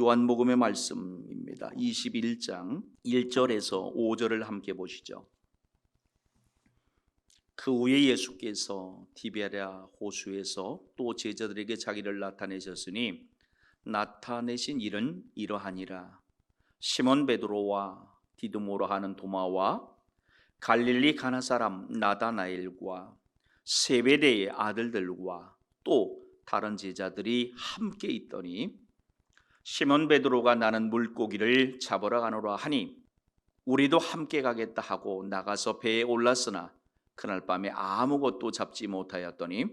요한복음의 말씀입니다. 21장 1절에서 5절을 함께 보시죠. 그 후에 예수께서 디베랴 호수에서 또 제자들에게 자기를 나타내셨으니 나타내신 일은 이러하니라. 시몬 베드로와 디두모라 하는 도마와 갈릴리 가나 사람 나다나엘과 세베대의 아들들과 또 다른 제자들이 함께 있더니 시몬 베드로가 나는 물고기를 잡으러 가노라 하니 우리도 함께 가겠다 하고 나가서 배에 올랐으나 그날 밤에 아무것도 잡지 못하였더니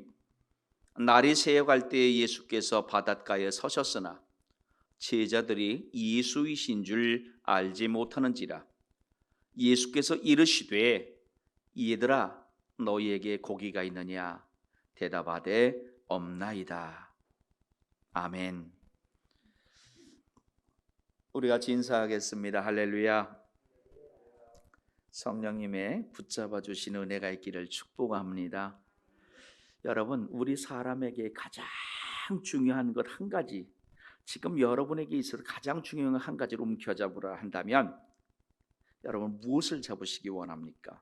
날이 새어갈 때에 예수께서 바닷가에 서셨으나 제자들이 예수이신 줄 알지 못하는지라. 예수께서 이르시되 얘들아 너희에게 고기가 있느냐? 대답하되 없나이다. 아멘. 우리가 인사하겠습니다. 할렐루야. 성령님의 붙잡아 주신 은혜가 있기를 축복합니다. 여러분, 우리 사람에게 가장 중요한 것 한 가지, 지금 여러분에게 있어서 가장 중요한 한 가지를 움켜잡으라 한다면 여러분 무엇을 잡으시기 원합니까?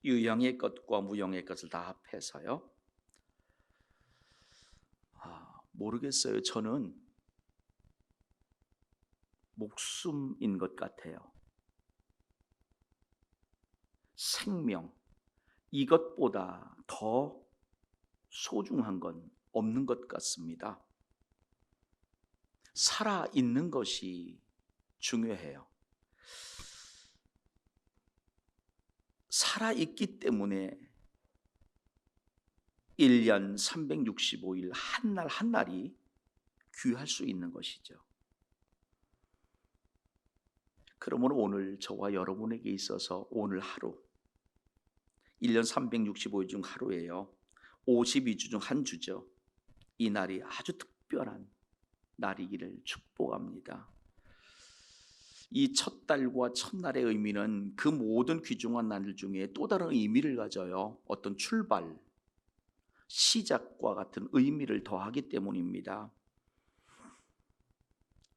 유형의 것과 무형의 것을 다 합해서요? 모르겠어요. 저는 목숨인 것 같아요. 생명, 이것보다 더 소중한 건 없는 것 같습니다. 살아있는 것이 중요해요. 살아있기 때문에 1년 365일 한 날 한 날이 귀할 수 있는 것이죠. 그러므로 오늘 저와 여러분에게 있어서 오늘 하루 1년 365일 중 하루예요. 52주 중 한 주죠. 이 날이 아주 특별한 날이기를 축복합니다. 이 첫 달과 첫날의 의미는 그 모든 귀중한 날 중에 또 다른 의미를 가져요. 어떤 출발, 시작과 같은 의미를 더하기 때문입니다.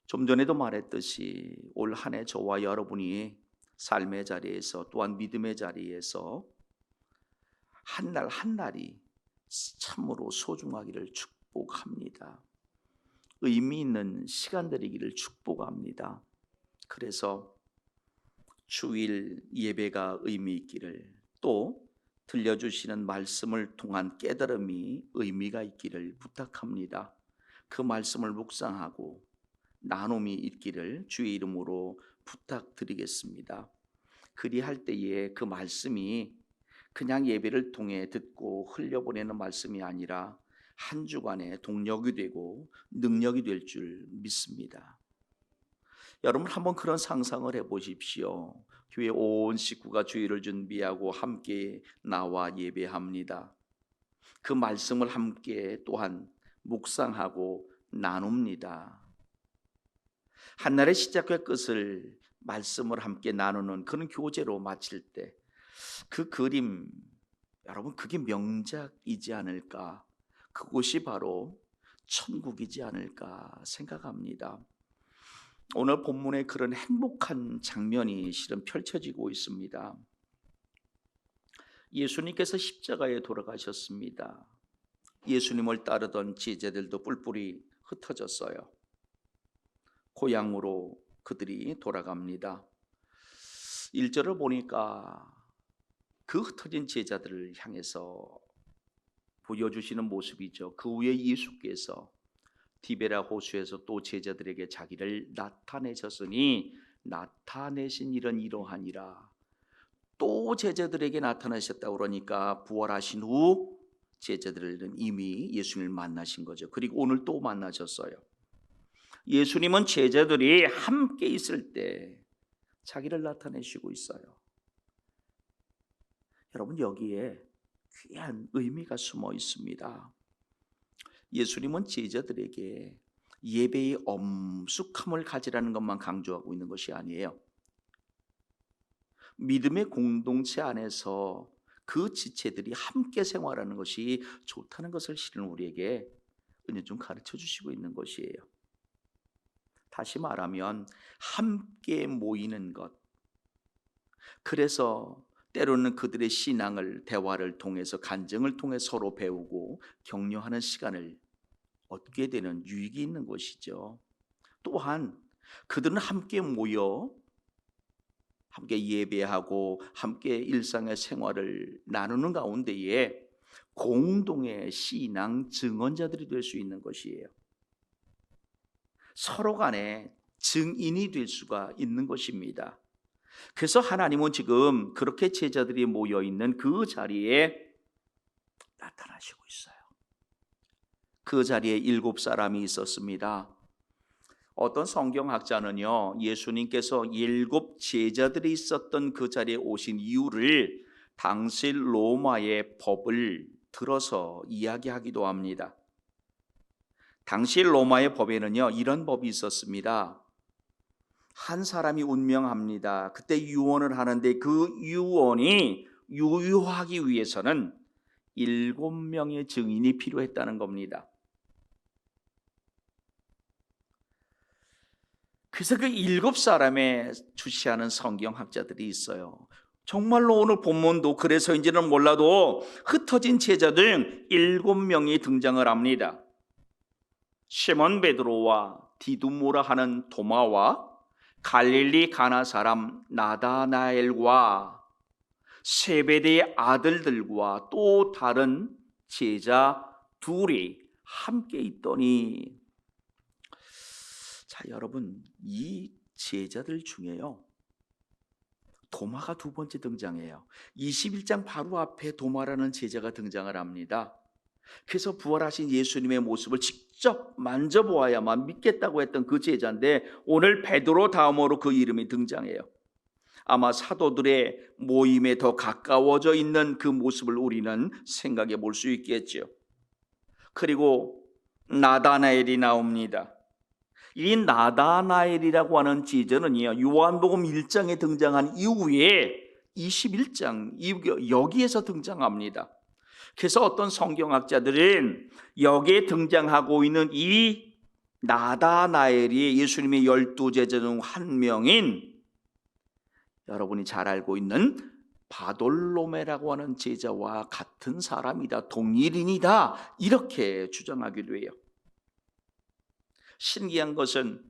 좀 전에도 말했듯이 올 한 해 저와 여러분이 삶의 자리에서 또한 믿음의 자리에서 한 날 한 날이 참으로 소중하기를 축복합니다. 의미 있는 시간들이기를 축복합니다. 그래서 주일 예배가 의미 있기를, 또 들려주시는 말씀을 통한 깨달음이 의미가 있기를 부탁합니다. 그 말씀을 묵상하고 나눔이 있기를 주의 이름으로 부탁드리겠습니다. 그리할 때에 그 말씀이 그냥 예배를 통해 듣고 흘려보내는 말씀이 아니라 한 주간의 동력이 되고 능력이 될 줄 믿습니다. 여러분 한번 그런 상상을 해보십시오. 교회 온 식구가 주일을 준비하고 함께 나와 예배합니다. 그 말씀을 함께 또한 묵상하고 나눕니다. 한날의 시작과 끝을 말씀을 함께 나누는 그런 교제로 마칠 때 그 그림, 여러분 그게 명작이지 않을까? 그곳이 바로 천국이지 않을까 생각합니다. 오늘 본문에 그런 행복한 장면이 실은 펼쳐지고 있습니다. 예수님께서 십자가에 돌아가셨습니다. 예수님을 따르던 제자들도 뿔뿔이 흩어졌어요. 고향으로 그들이 돌아갑니다. 1절을 보니까 그 흩어진 제자들을 향해서 보여주시는 모습이죠. 그 후에 예수께서 디베랴 호수에서 또 제자들에게 자기를 나타내셨으니 나타내신 일은 이러하니라. 또 제자들에게 나타나셨다고 그러니까 부활하신 후 제자들은 이미 예수님을 만나신 거죠. 그리고 오늘 또 만나셨어요. 예수님은 제자들이 함께 있을 때 자기를 나타내시고 있어요. 여러분 여기에 귀한 의미가 숨어 있습니다. 예수님은 제자들에게 예배의 엄숙함을 가지라는 것만 강조하고 있는 것이 아니에요. 믿음의 공동체 안에서 그 지체들이 함께 생활하는 것이 좋다는 것을 실은 우리에게 은연중 가르쳐 주시고 있는 것이에요. 다시 말하면 함께 모이는 것. 그래서 때로는 그들의 신앙을 대화를 통해서 간증을 통해 서로 배우고 격려하는 시간을 얻게 되는 유익이 있는 것이죠. 또한 그들은 함께 모여 함께 예배하고 함께 일상의 생활을 나누는 가운데에 공동의 신앙 증언자들이 될 수 있는 것이에요. 서로 간에 증인이 될 수가 있는 것입니다. 그래서 하나님은 지금 그렇게 제자들이 모여 있는 그 자리에 나타나시고 있어요. 그 자리에 7사람이 있었습니다. 어떤 성경학자는요, 예수님께서 7 제자들이 있었던 그 자리에 오신 이유를 당시 로마의 법을 들어서 이야기하기도 합니다. 당시 로마의 법에는요, 이런 법이 있었습니다. 한 사람이 운명합니다. 그때 유언을 하는데 그 유언이 유효하기 위해서는 7명의 증인이 필요했다는 겁니다. 그래서 그 7사람에 주시하는 성경학자들이 있어요. 정말로 오늘 본문도 그래서인지는 몰라도 흩어진 제자들 7명이 등장을 합니다. 시몬 베드로와 디두모라 하는 도마와 갈릴리 가나 사람 나다나엘과 세베대의 아들들과 또 다른 제자 둘이 함께 있더니, 자 여러분, 이 제자들 중에요 도마가 2번째 등장해요. 21장 바로 앞에 도마라는 제자가 등장을 합니다. 그래서 부활하신 예수님의 모습을 직접 만져보아야만 믿겠다고 했던 그 제자인데 오늘 베드로 다음으로 그 이름이 등장해요. 아마 사도들의 모임에 더 가까워져 있는 그 모습을 우리는 생각해 볼 수 있겠죠. 그리고 나다나엘이 나옵니다. 이 나다나엘이라고 하는 제자는요, 요한복음 1장에 등장한 이후에 21장 여기에서 등장합니다. 그래서 어떤 성경학자들은 여기에 등장하고 있는 이 나다나엘이 예수님의 12제자 중 한 명인 여러분이 잘 알고 있는 바돌로메라고 하는 제자와 같은 사람이다, 동일인이다, 이렇게 주장하기도 해요. 신기한 것은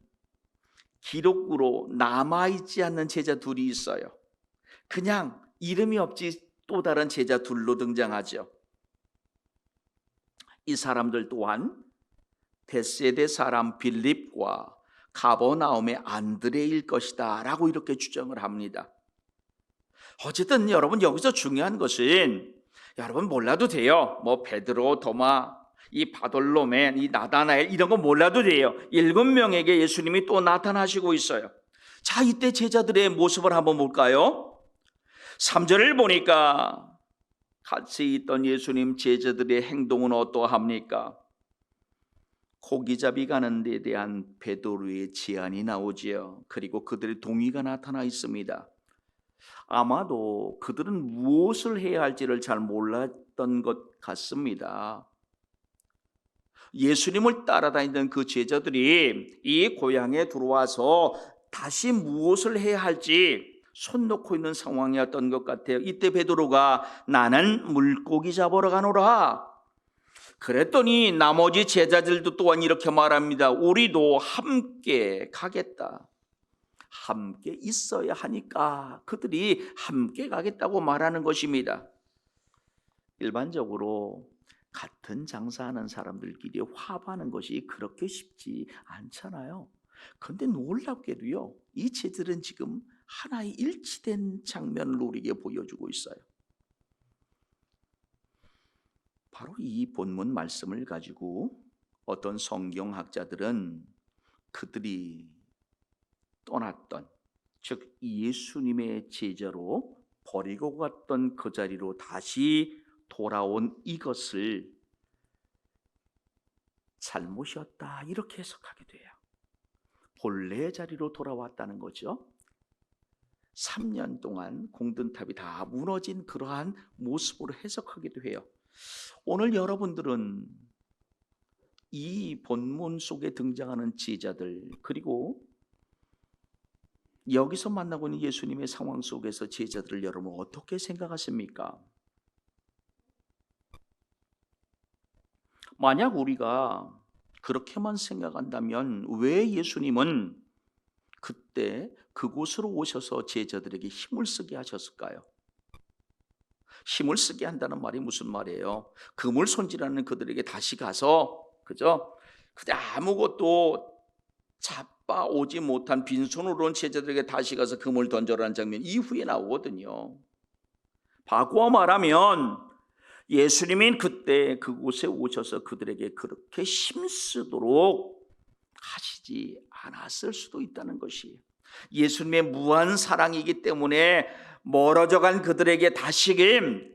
기록으로 남아있지 않는 제자 둘이 있어요. 그냥 이름이 없지 또 다른 제자 둘로 등장하죠. 이 사람들 또한 벳세대 사람 빌립과 가버나움의 안드레일 것이다 라고 이렇게 주장을 합니다. 어쨌든 여러분, 여기서 중요한 것은 여러분 몰라도 돼요. 뭐 베드로, 도마, 이 바돌로메, 이 나다나엘 이런 거 몰라도 돼요. 7명에게 예수님이 또 나타나시고 있어요. 자, 이때 제자들의 모습을 한번 볼까요? 3절을 보니까 같이 있던 예수님 제자들의 행동은 어떠합니까? 고기잡이 가는 데 대한 베드로의 제안이 나오지요. 그리고 그들의 동의가 나타나 있습니다. 아마도 그들은 무엇을 해야 할지를 잘 몰랐던 것 같습니다. 예수님을 따라다니던 그 제자들이 이 고향에 들어와서 다시 무엇을 해야 할지 손 놓고 있는 상황이었던 것 같아요. 이때 베드로가 나는 물고기 잡으러 가노라 그랬더니 나머지 제자들도 또한 이렇게 말합니다. 우리도 함께 가겠다. 함께 있어야 하니까 그들이 함께 가겠다고 말하는 것입니다. 일반적으로 같은 장사하는 사람들끼리 화합하는 것이 그렇게 쉽지 않잖아요. 그런데 놀랍게도요, 이 제자들은 지금 하나의 일치된 장면을 우리에게 보여주고 있어요. 바로 이 본문 말씀을 가지고 어떤 성경학자들은 그들이 떠났던, 즉 예수님의 제자로 버리고 갔던 그 자리로 다시 돌아온 이것을 잘못이었다 이렇게 해석하기도 해요. 본래의 자리로 돌아왔다는 거죠. 3년 동안 공든탑이 다 무너진 그러한 모습으로 해석하기도 해요. 오늘 여러분들은 이 본문 속에 등장하는 제자들, 그리고 여기서 만나고 있는 예수님의 상황 속에서 제자들을 여러분 어떻게 생각하십니까? 만약 우리가 그렇게만 생각한다면 왜 예수님은 그때 그곳으로 오셔서 제자들에게 힘을 쓰게 하셨을까요? 힘을 쓰게 한다는 말이 무슨 말이에요? 금을 손질하는 그들에게 다시 가서, 그죠? 그때 아무것도 잡아오지 못한 빈손으로 온 제자들에게 다시 가서 금을 던져라는 장면 이후에 나오거든요. 바꿔 말하면 예수님은 그때 그곳에 오셔서 그들에게 그렇게 힘쓰도록 하시지 않았을 수도 있다는 것이에요. 예수님의 무한 사랑이기 때문에 멀어져 간 그들에게 다시금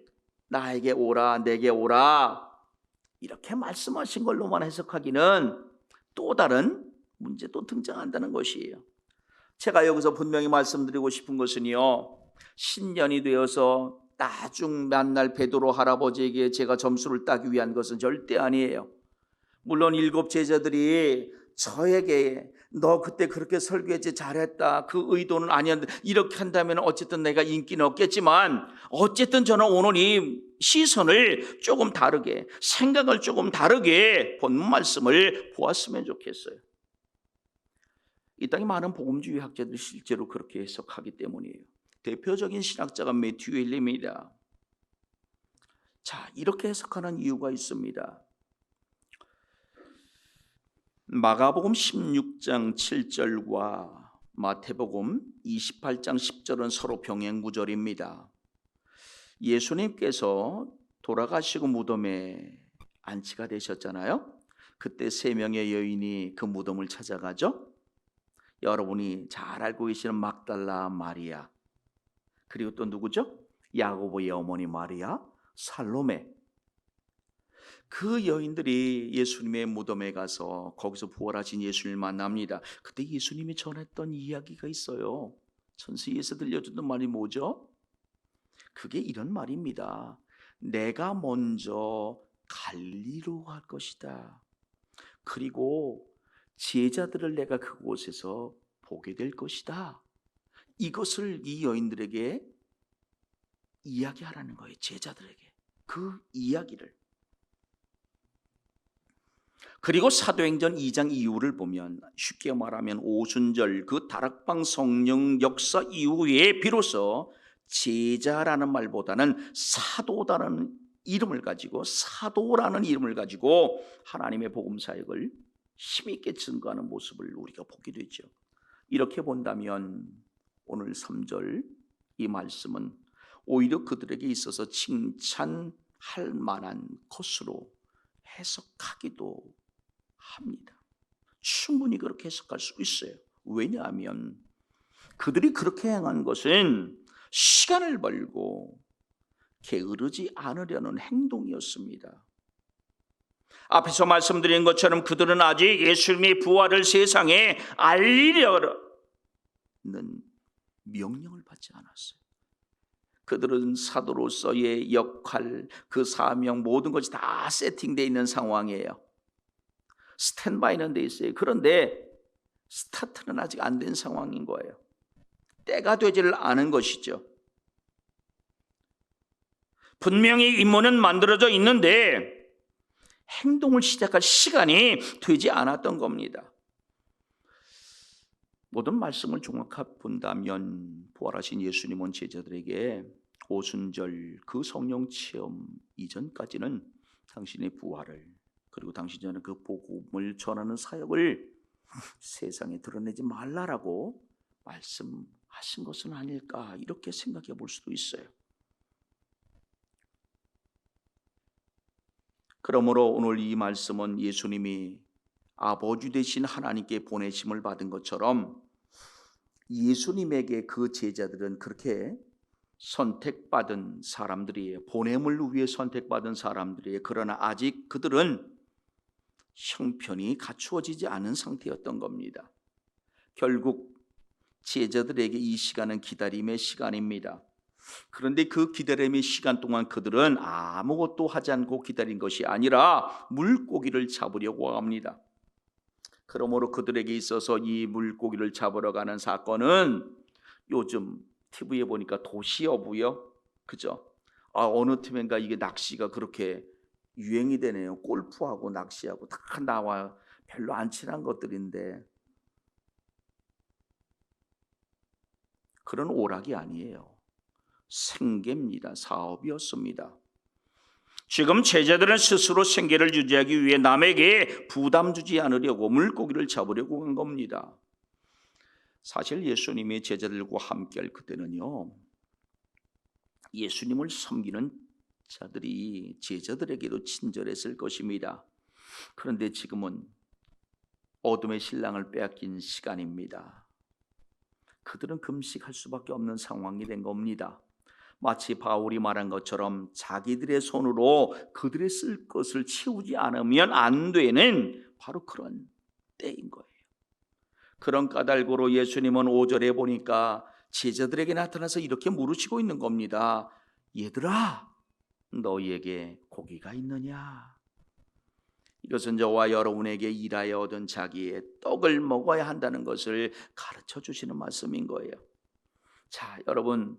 나에게 오라, 내게 오라 이렇게 말씀하신 걸로만 해석하기는 또 다른 문제도 등장한다는 것이에요. 제가 여기서 분명히 말씀드리고 싶은 것은요, 신년이 되어서 나중 만날 베드로 할아버지에게 제가 점수를 따기 위한 것은 절대 아니에요. 물론 7 제자들이 저에게 너 그때 그렇게 설교했지 잘했다 그 의도는 아니었는데 이렇게 한다면 어쨌든 내가 인기는 없겠지만 어쨌든 저는 오늘 이 시선을 조금 다르게, 생각을 조금 다르게 본문 말씀을 보았으면 좋겠어요. 이 땅에 많은 복음주의 학자들이 실제로 그렇게 해석하기 때문이에요. 대표적인 신학자가 매튜 헬림입니다. 자, 이렇게 해석하는 이유가 있습니다. 마가복음 16장 7절과 마태복음 28장 10절은 서로 병행 구절입니다. 예수님께서 돌아가시고 무덤에 안치가 되셨잖아요. 그때 3명의 여인이 그 무덤을 찾아가죠. 여러분이 잘 알고 계시는 막달라 마리아, 그리고 또 누구죠? 야고보의 어머니 마리아, 살로메. 그 여인들이 예수님의 무덤에 가서 거기서 부활하신 예수님을 만납니다. 그때 예수님이 전했던 이야기가 있어요. 천수에서 들려주던 말이 뭐죠? 그게 이런 말입니다. 내가 먼저 갈리로 갈 것이다. 그리고 제자들을 내가 그곳에서 보게 될 것이다. 이것을 이 여인들에게 이야기하라는 거예요. 제자들에게 그 이야기를. 그리고 사도행전 2장 이후를 보면 쉽게 말하면 오순절 그 다락방 성령 역사 이후에 비로소 제자라는 말보다는 사도라는 이름을 가지고 하나님의 복음 사역을 힘있게 증거하는 모습을 우리가 보게 되죠. 이렇게 본다면 오늘 3절 이 말씀은 오히려 그들에게 있어서 칭찬할 만한 것으로 해석하기도 합니다. 충분히 그렇게 해석할 수 있어요. 왜냐하면 그들이 그렇게 행한 것은 시간을 벌고 게으르지 않으려는 행동이었습니다. 앞에서 말씀드린 것처럼 그들은 아직 예수님의 부활을 세상에 알리려는 명령을 받지 않았어요. 그들은 사도로서의 역할, 그 사명 모든 것이 다 세팅되어 있는 상황이에요. 스탠바이는 돼 있어요. 그런데 스타트는 아직 안 된 상황인 거예요. 때가 되지를 않은 것이죠. 분명히 임무는 만들어져 있는데 행동을 시작할 시간이 되지 않았던 겁니다. 모든 말씀을 종합해 본다면 부활하신 예수님은 제자들에게 오순절 그 성령 체험 이전까지는 당신의 부활을, 그리고 당신이 그 복음을 전하는 사역을 세상에 드러내지 말라라고 말씀하신 것은 아닐까, 이렇게 생각해 볼 수도 있어요. 그러므로 오늘 이 말씀은 예수님이 아버지 되신 하나님께 보내심을 받은 것처럼 예수님에게 그 제자들은 그렇게 선택받은 사람들이에요. 보냄을 위해 선택받은 사람들이에요. 그러나 아직 그들은 형편이 갖추어지지 않은 상태였던 겁니다. 결국 제자들에게 이 시간은 기다림의 시간입니다. 그런데 그 기다림의 시간 동안 그들은 아무것도 하지 않고 기다린 것이 아니라 물고기를 잡으려고 합니다. 그러므로 그들에게 있어서 이 물고기를 잡으러 가는 사건은 요즘 TV에 보니까 도시어부요, 그죠? 어느 팀인가 이게 낚시가 그렇게 유행이 되네요. 골프하고 낚시하고 다 나와 별로 안 친한 것들인데 그런 오락이 아니에요. 생계입니다. 사업이었습니다. 지금 제자들은 스스로 생계를 유지하기 위해 남에게 부담 주지 않으려고 물고기를 잡으려고 한 겁니다. 사실 예수님이 제자들과 함께할 그때는요, 예수님을 섬기는 자들이 제자들에게도 친절했을 것입니다. 그런데 지금은 어둠의 신랑을 빼앗긴 시간입니다. 그들은 금식할 수밖에 없는 상황이 된 겁니다. 마치 바울이 말한 것처럼 자기들의 손으로 그들의 쓸 것을 채우지 않으면 안 되는 바로 그런 때인 거예요. 그런 까닭으로 예수님은 5절에 보니까 제자들에게 나타나서 이렇게 물으시고 있는 겁니다. 얘들아, 너희에게 고기가 있느냐? 이것은 저와 여러분에게 일하여 얻은 자기의 떡을 먹어야 한다는 것을 가르쳐 주시는 말씀인 거예요. 자, 여러분,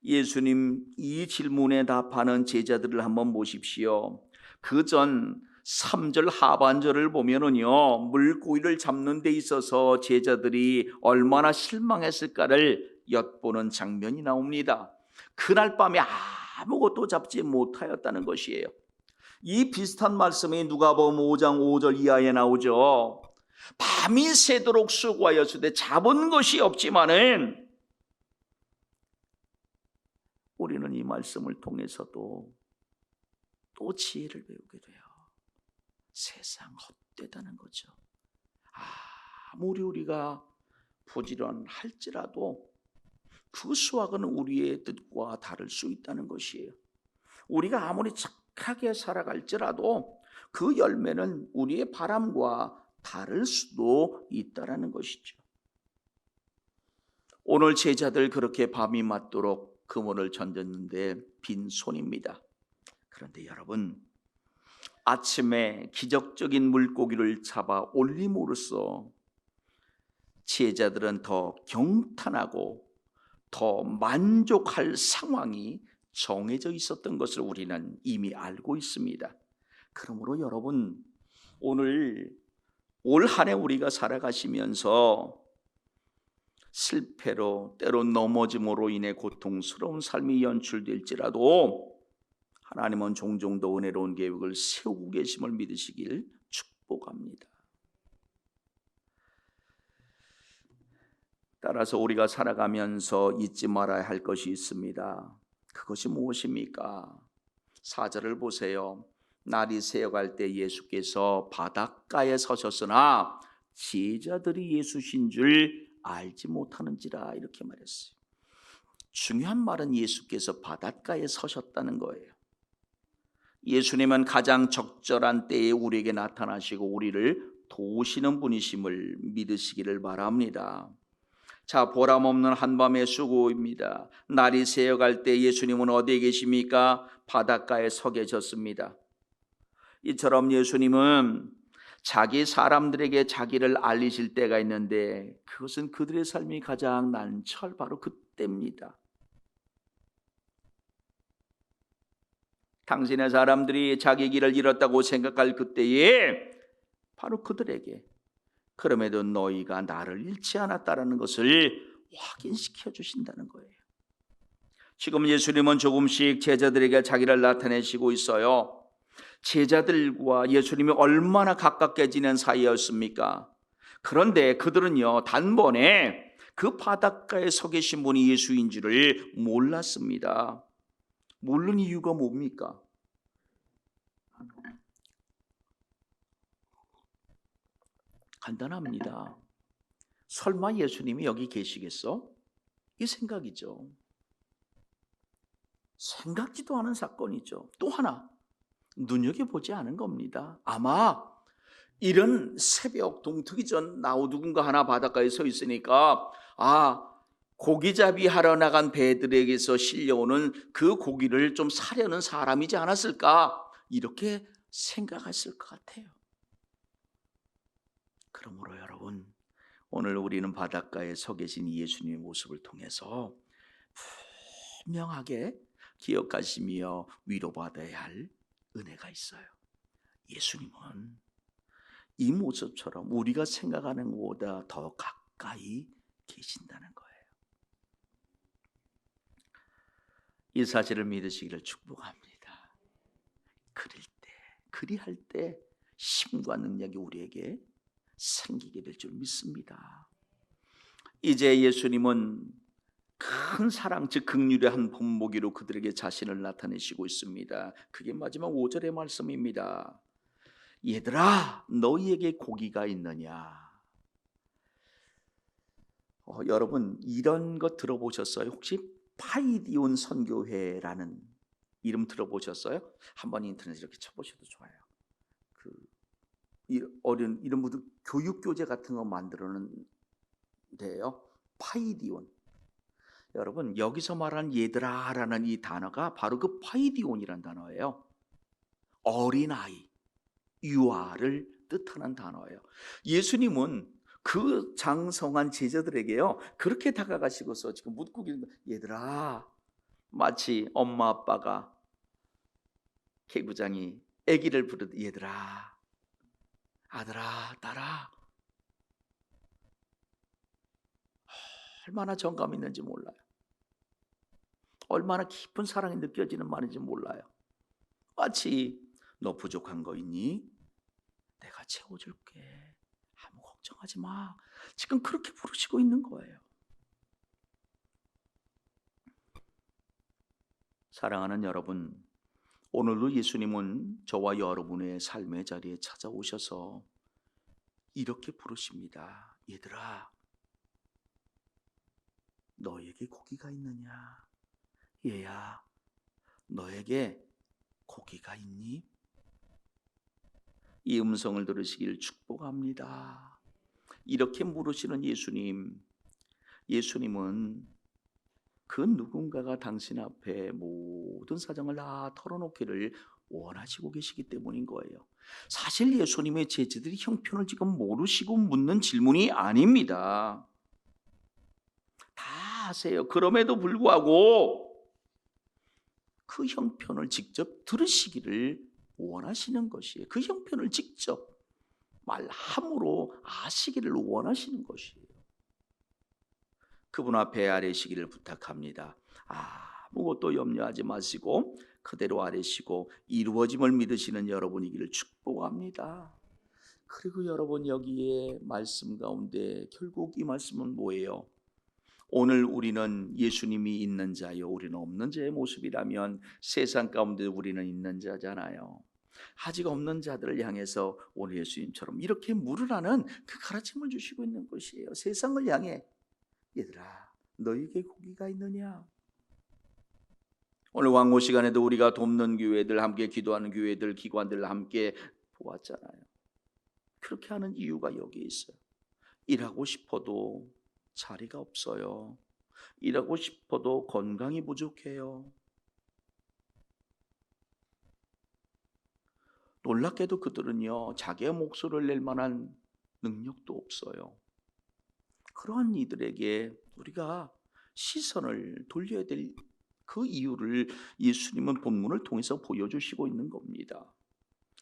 예수님 이 질문에 답하는 제자들을 한번 보십시오. 그 전 3절 하반절을 보면은요, 물고기를 잡는 데 있어서 제자들이 얼마나 실망했을까를 엿보는 장면이 나옵니다. 그날 밤에 아무것도 잡지 못하였다는 것이에요. 이 비슷한 말씀이 누가복음 5장 5절 이하에 나오죠. 밤이 새도록 수고하였으되 잡은 것이 없지만은, 우리는 이 말씀을 통해서도 또 지혜를 배우게 돼요. 세상 헛되다는 거죠. 아무리 우리가 부지런할지라도 그 수확은 우리의 뜻과 다를 수 있다는 것이에요. 우리가 아무리 착하게 살아갈지라도 그 열매는 우리의 바람과 다를 수도 있다는 것이죠. 오늘 제자들 그렇게 밤이 맞도록 그물을 던졌는데 빈손입니다. 그런데 여러분, 아침에 기적적인 물고기를 잡아 올림으로써 제자들은 더 경탄하고 더 만족할 상황이 정해져 있었던 것을 우리는 이미 알고 있습니다. 그러므로 여러분, 오늘 올 한 해 우리가 살아가시면서 실패로 때론 넘어짐으로 인해 고통스러운 삶이 연출될지라도 하나님은 종종 더 은혜로운 계획을 세우고 계심을 믿으시길 축복합니다. 따라서 우리가 살아가면서 잊지 말아야 할 것이 있습니다. 그것이 무엇입니까? 4절을 보세요. 날이 새어갈 때 예수께서 바닷가에 서셨으나 제자들이 예수신 줄 알지 못하는지라, 이렇게 말했어요. 중요한 말은 예수께서 바닷가에 서셨다는 거예요. 예수님은 가장 적절한 때에 우리에게 나타나시고 우리를 도우시는 분이심을 믿으시기를 바랍니다. 자, 보람없는 한밤의 수고입니다. 날이 새어갈 때 예수님은 어디에 계십니까? 바닷가에 서 계셨습니다. 이처럼 예수님은 자기 사람들에게 자기를 알리실 때가 있는데 그것은 그들의 삶이 가장 난처할 바로 그때입니다. 당신의 사람들이 자기 길을 잃었다고 생각할 그때에 바로 그들에게 그럼에도 너희가 나를 잃지 않았다는 것을 확인시켜 주신다는 거예요. 지금 예수님은 조금씩 제자들에게 자기를 나타내시고 있어요. 제자들과 예수님이 얼마나 가깝게 지낸 사이였습니까? 그런데 그들은요, 단번에 그 바닷가에 서 계신 분이 예수인 줄을 몰랐습니다. 모르는 이유가 뭡니까? 간단합니다. 설마 예수님이 여기 계시겠어? 이 생각이죠. 생각지도 않은 사건이죠. 또 하나, 눈여겨보지 않은 겁니다. 아마 이런 새벽 동트기 전 나우 누군가 하나 바닷가에 서 있으니까 고기잡이 하러 나간 배들에게서 실려오는 그 고기를 좀 사려는 사람이지 않았을까? 이렇게 생각했을 것 같아요. 그러므로 여러분, 오늘 우리는 바닷가에 서 계신 예수님의 모습을 통해서 분명하게 기억하시며 위로받아야 할 은혜가 있어요. 예수님은 이 모습처럼 우리가 생각하는 것보다 더 가까이 계신다는 거예요. 이 사실을 믿으시기를 축복합니다. 그리할 때 힘과 능력이 우리에게 생기게 될 줄 믿습니다. 이제 예수님은 큰 사랑, 즉 긍휼의 한 본보기로 그들에게 자신을 나타내시고 있습니다. 그게 마지막 5절의 말씀입니다. 얘들아, 너희에게 고기가 있느냐? 여러분, 이런 것 들어보셨어요? 혹시 파이디온 선교회라는 이름 들어보셨어요? 한번 인터넷에 이렇게 쳐보셔도 좋아요. 이런 분들 교육교재 같은 거 만들어는 데요. 파이디온. 여러분, 여기서 말하는 얘들아라는 이 단어가 바로 그 파이디온이라는 단어예요. 어린아이, 유아를 뜻하는 단어예요. 예수님은 그 장성한 제자들에게요, 그렇게 다가가시고서 지금 묻고 계신 거예요. 얘들아, 마치 엄마 아빠가 개구장이 아기를 부르듯 얘들아, 아들아, 딸아. 얼마나 정감 있는지 몰라요. 얼마나 깊은 사랑이 느껴지는 말인지 몰라요. 마치 너 부족한 거 있니? 내가 채워줄게. 아무 걱정하지 마. 지금 그렇게 부르시고 있는 거예요. 사랑하는 여러분, 오늘도 예수님은 저와 여러분의 삶의 자리에 찾아오셔서 이렇게 부르십니다. 얘들아, 너에게 고기가 있느냐? 얘야, 너에게 고기가 있니? 이 음성을 들으시길 축복합니다. 이렇게 물으시는 예수님은 그 누군가가 당신 앞에 모든 사정을 다 털어놓기를 원하시고 계시기 때문인 거예요. 사실 예수님의 제자들이 형편을 지금 모르시고 묻는 질문이 아닙니다. 다 아세요. 그럼에도 불구하고 그 형편을 직접 들으시기를 원하시는 것이에요. 그 형편을 직접 말함으로 아시기를 원하시는 것이에요. 그분 앞에 아뢰시기를 부탁합니다. 아무것도 염려하지 마시고 그대로 아뢰시고 이루어짐을 믿으시는 여러분이기를 축복합니다. 그리고 여러분, 여기에 말씀 가운데 결국 이 말씀은 뭐예요? 오늘 우리는 예수님이 있는 자요 우리는 없는 자의 모습이라면 세상 가운데 우리는 있는 자잖아요. 아직 없는 자들을 향해서 오늘 예수님처럼 이렇게 물으라는 그 가르침을 주시고 있는 것이에요. 세상을 향해 얘들아, 너에게 고기가 있느냐? 오늘 광고 시간에도 우리가 돕는 교회들, 함께 기도하는 교회들, 기관들 함께 보았잖아요. 그렇게 하는 이유가 여기에 있어요. 일하고 싶어도 자리가 없어요. 일하고 싶어도 건강이 부족해요. 놀랍게도 그들은요, 자기의 목소리를 낼 만한 능력도 없어요. 그러한 이들에게 우리가 시선을 돌려야 될 그 이유를 예수님은 본문을 통해서 보여주시고 있는 겁니다.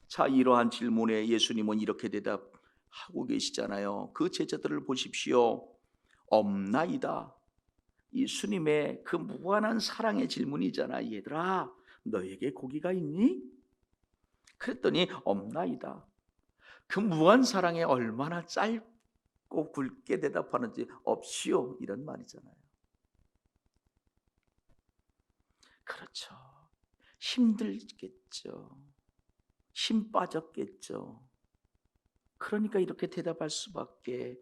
자, 이러한 질문에 예수님은 이렇게 대답하고 계시잖아요. 그 제자들을 보십시오. 없나이다. 예수님의 그 무한한 사랑의 질문이잖아. 얘들아, 너에게 고기가 있니? 그랬더니 없나이다. 그 무한 사랑에 얼마나 짧고 굵게 대답하는지 없시오, 이런 말이잖아요. 그렇죠. 힘들겠죠. 힘 빠졌겠죠. 그러니까 이렇게 대답할 수밖에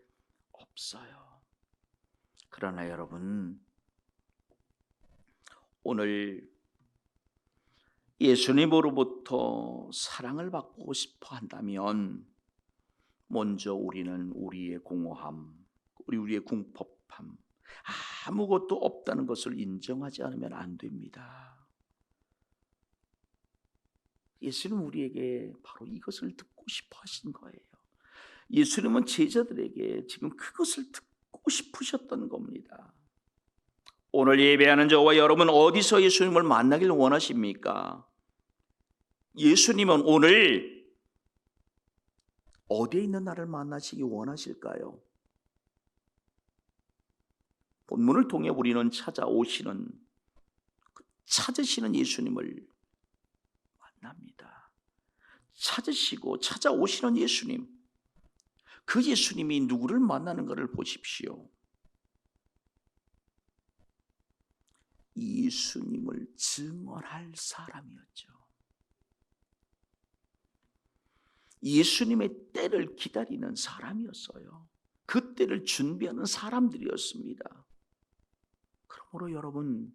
없어요. 그러나 여러분, 오늘 예수님으로부터 사랑을 받고 싶어 한다면 먼저 우리는 우리의 공허함, 우리의 궁핍함, 아무것도 없다는 것을 인정하지 않으면 안 됩니다. 예수님은 우리에게 바로 이것을 듣고 싶어 하신 거예요. 예수님은 제자들에게 지금 그것을 듣고 싶으셨던 겁니다. 오늘 예배하는 저와 여러분, 어디서 예수님을 만나길 원하십니까? 예수님은 오늘 어디에 있는 나를 만나시기 원하실까요? 본문을 통해 우리는 찾아오시는, 찾으시는 예수님을 만납니다. 찾으시고 찾아오시는 예수님, 그 예수님이 누구를 만나는 것을 보십시오. 예수님을 증언할 사람이었죠. 예수님의 때를 기다리는 사람이었어요. 그 때를 준비하는 사람들이었습니다. 그러므로 여러분,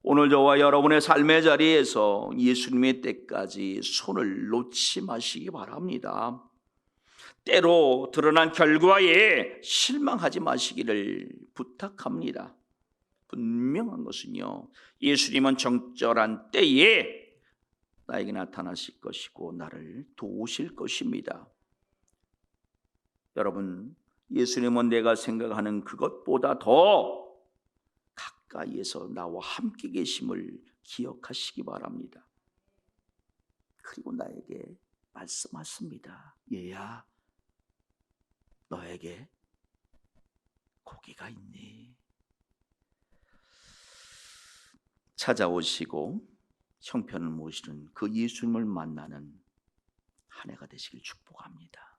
오늘 저와 여러분의 삶의 자리에서 예수님의 때까지 손을 놓지 마시기 바랍니다. 때로 드러난 결과에 실망하지 마시기를 부탁합니다. 분명한 것은요, 예수님은 적절한 때에 나에게 나타나실 것이고 나를 도우실 것입니다. 여러분, 예수님은 내가 생각하는 그것보다 더 가까이에서 나와 함께 계심을 기억하시기 바랍니다. 그리고 나에게 말씀하십니다. 얘야, 너에게 고기가 있니? 찾아오시고 형편을 모시는 그 예수님을 만나는 한 해가 되시길 축복합니다.